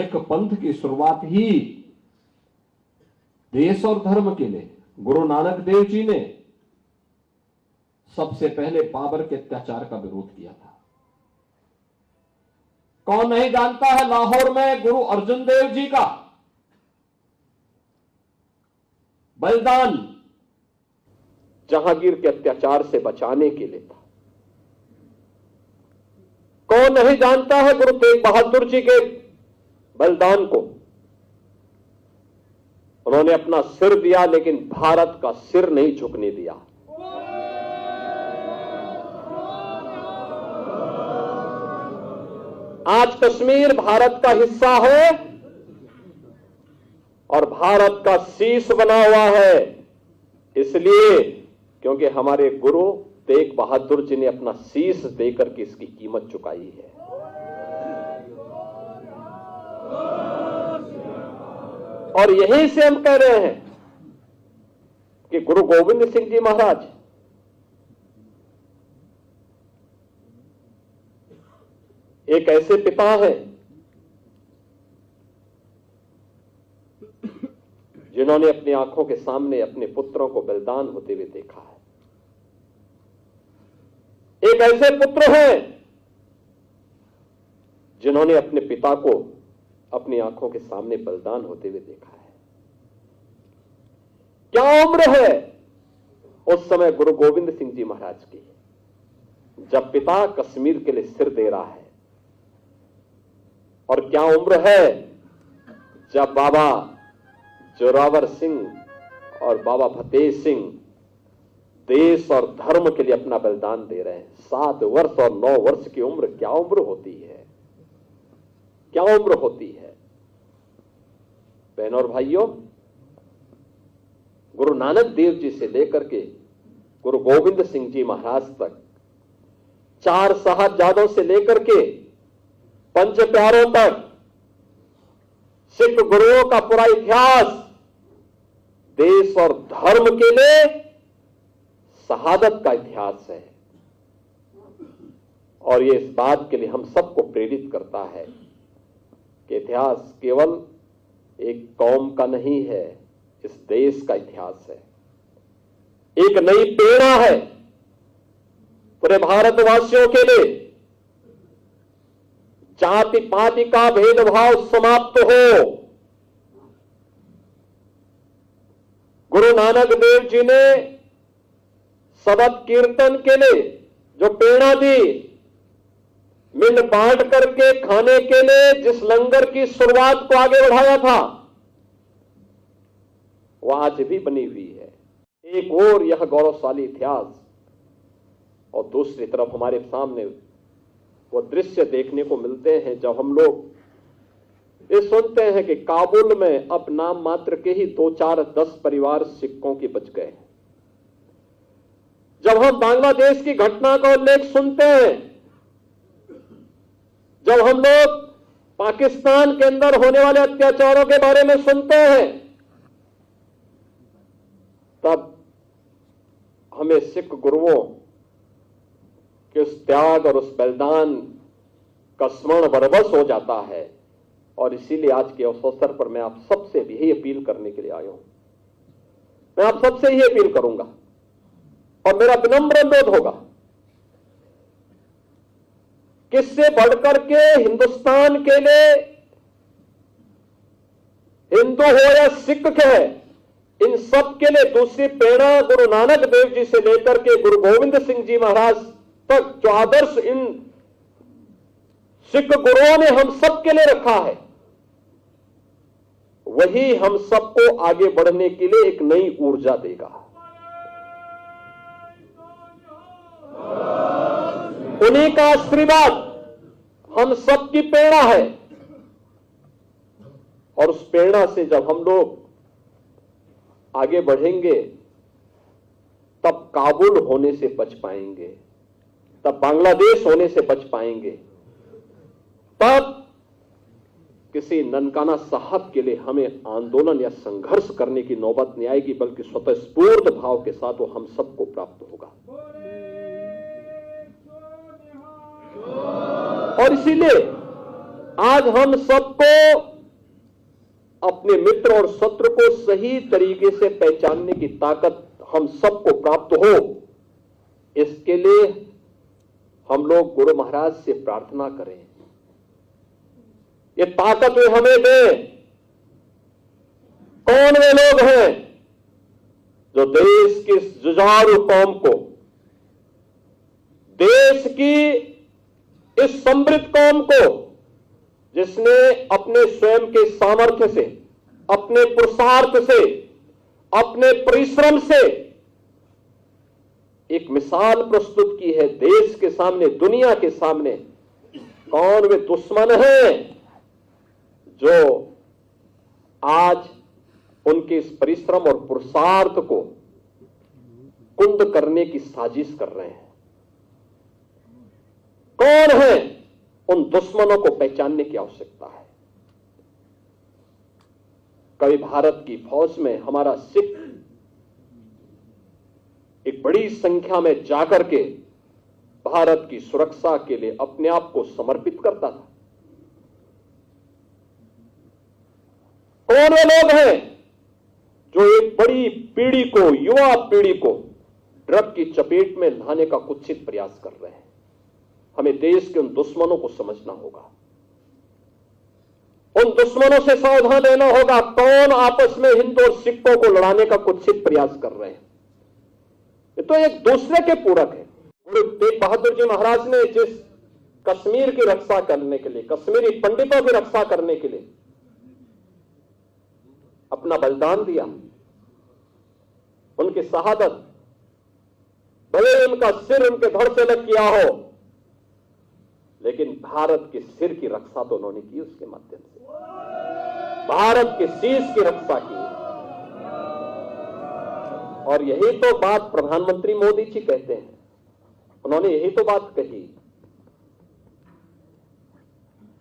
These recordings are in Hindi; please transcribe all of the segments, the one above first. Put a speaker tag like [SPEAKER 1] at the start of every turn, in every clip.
[SPEAKER 1] सिख पंथ की शुरुआत ही देश और धर्म के लिए गुरु नानक देव जी ने सबसे पहले बाबर के अत्याचार का विरोध किया था। कौन नहीं जानता है लाहौर में गुरु अर्जुन देव जी का बलिदान जहांगीर के अत्याचार से बचाने के लिए था। कौन नहीं जानता है गुरु तेग बहादुर जी के बलिदान को। उन्होंने अपना सिर दिया लेकिन भारत का सिर नहीं झुकने दिया। आज कश्मीर भारत का हिस्सा है और भारत का शीश बना हुआ है, इसलिए क्योंकि हमारे गुरु तेग बहादुर जी ने अपना शीश देकर के इसकी कीमत चुकाई है। और यहीं से हम कह रहे हैं कि गुरु गोविंद सिंह जी महाराज एक ऐसे पिता हैं जिन्होंने अपनी आंखों के सामने अपने पुत्रों को बलिदान होते हुए देखा है। एक ऐसे पुत्र हैं जिन्होंने अपने पिता को अपनी आंखों के सामने बलिदान होते हुए देखा है। क्या उम्र है उस समय गुरु गोविंद सिंह जी महाराज की, जब पिता कश्मीर के लिए सिर दे रहा है, और क्या उम्र है जब बाबा जोरावर सिंह और बाबा फतेह सिंह देश और धर्म के लिए अपना बलिदान दे रहे हैं। 7 वर्ष और 9 वर्ष की उम्र क्या उम्र होती है, क्या उम्र होती है। बहनों और भाइयों, गुरु नानक देव जी से लेकर के गुरु गोविंद सिंह जी महाराज तक, 4 साहबजादों से लेकर के 5 प्यारों तक सिख गुरुओं का पूरा इतिहास देश और धर्म के लिए शहादत का इतिहास है। और ये इस बात के लिए हम सबको प्रेरित करता है कि इतिहास केवल एक कौम का नहीं है, इस देश का इतिहास है। एक नई प्रेरणा है पूरे भारतवासियों के लिए। जाति पाति का भेदभाव समाप्त हो। गुरु नानक देव जी ने शबद कीर्तन के लिए जो प्रेरणा दी, मिल बांट करके खाने के लिए जिस लंगर की शुरुआत को आगे बढ़ाया था, वह आज भी बनी हुई है। एक और यह गौरवशाली इतिहास, और दूसरी तरफ हमारे सामने वो दृश्य देखने को मिलते हैं जब हम लोग ये सुनते हैं कि काबुल में अब नाम मात्र के ही 2-4-10 परिवार सिखों के बच गए। जब हम बांग्लादेश की घटना का उल्लेख सुनते हैं, जब हम लोग पाकिस्तान के अंदर होने वाले अत्याचारों के बारे में सुनते हैं, तब हमें सिख गुरुओं के उस त्याग और उस बलिदान का स्मरण बरबस हो जाता है। और इसीलिए आज के अवसर पर मैं आप सबसे भी यही अपील करने के लिए आया हूं। मैं आप सबसे यही अपील करूंगा और मेरा विनम्र अनुरोध होगा, किससे बढ़कर के हिंदुस्तान के लिए, हिंदू हो या सिख है, इन सब के लिए दूसरी प्रेरणा गुरु नानक देव जी से लेकर के गुरु गोविंद सिंह जी महाराज तक जो आदर्श इन सिख गुरुओं ने हम सब के लिए रखा है, वही हम सबको आगे बढ़ने के लिए एक नई ऊर्जा देगा। उन्हीं का आशीर्वाद हम सबकी प्रेरणा है। और उस प्रेरणा से जब हम लोग आगे बढ़ेंगे, तब काबुल होने से बच पाएंगे, तब बांग्लादेश होने से बच पाएंगे, तब किसी ननकाना साहब के लिए हमें आंदोलन या संघर्ष करने की नौबत नहीं आएगी, बल्कि स्वतःस्फूर्त भाव के साथ वो हम सबको प्राप्त होगा। और इसीलिए आज हम सबको अपने मित्र और शत्रु को सही तरीके से पहचानने की ताकत हम सबको प्राप्त हो, इसके लिए हम लोग गुरु महाराज से प्रार्थना करें, ये ताकत वे हमें दें। कौन वे लोग हैं जो देश की जुझारू कौम को, देश की इस समृद्ध कौम को, जिसने अपने स्वयं के सामर्थ्य से, अपने पुरुषार्थ से, अपने परिश्रम से एक मिसाल प्रस्तुत की है देश के सामने, दुनिया के सामने। कौन वे दुश्मन हैं जो आज उनके इस परिश्रम और पुरुषार्थ को कुंद करने की साजिश कर रहे हैं? कौन है? उन दुश्मनों को पहचानने की आवश्यकता है। कभी भारत की फौज में हमारा सिख एक बड़ी संख्या में जाकर के भारत की सुरक्षा के लिए अपने आप को समर्पित करता था। कौन वे लोग हैं जो एक बड़ी पीढ़ी को, युवा पीढ़ी को ड्रग की चपेट में लाने का कुत्सित प्रयास कर रहे हैं? हमें देश के उन दुश्मनों को समझना होगा, उन दुश्मनों से सावधान रहना होगा। कौन आपस में हिंदू और सिखों को लड़ाने का कुत्सित प्रयास कर रहे हैं? ये तो एक दूसरे के पूरक है। गुरु तेग बहादुर जी महाराज ने जिस कश्मीर की रक्षा करने के लिए, कश्मीरी पंडितों की रक्षा करने के लिए अपना बलिदान दिया, उनकी शहादत, भले उनका सिर उनके धड़ से अलग किया हो, लेकिन भारत के सिर की रक्षा तो उन्होंने की। उसके माध्यम से भारत के शीश की रक्षा की। और यही तो बात प्रधानमंत्री मोदी जी कहते हैं। उन्होंने यही तो बात कही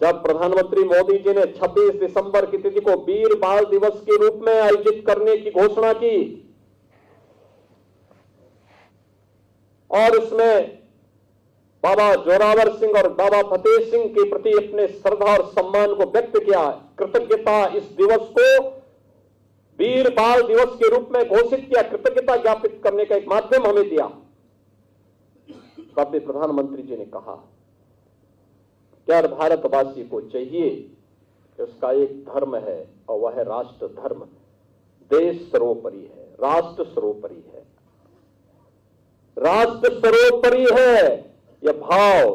[SPEAKER 1] जब प्रधानमंत्री मोदी जी ने 26 दिसंबर की तिथि को वीर बाल दिवस के रूप में आयोजित करने की घोषणा की, और उसमें बाबा जोरावर सिंह और बाबा फतेह सिंह के प्रति अपने श्रद्धा और सम्मान को व्यक्त किया, कृतज्ञता, इस दिवस को वीर बाल दिवस के रूप में घोषित किया, कृतज्ञता ज्ञापित करने का एक माध्यम हमें दिया। तब भी प्रधानमंत्री जी ने कहा कि हर भारतवासी को चाहिए कि उसका एक धर्म है और वह है राष्ट्र धर्म। देश सर्वोपरि है, राष्ट्र सर्वोपरि है, राष्ट्र सर्वोपरि है। यह भाव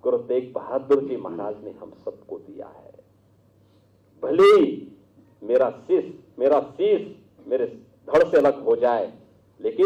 [SPEAKER 1] गुरु तेग बहादुर जी महाराज ने हम सबको दिया है। भले मेरा शीश मेरे धड़ से अलग हो जाए, लेकिन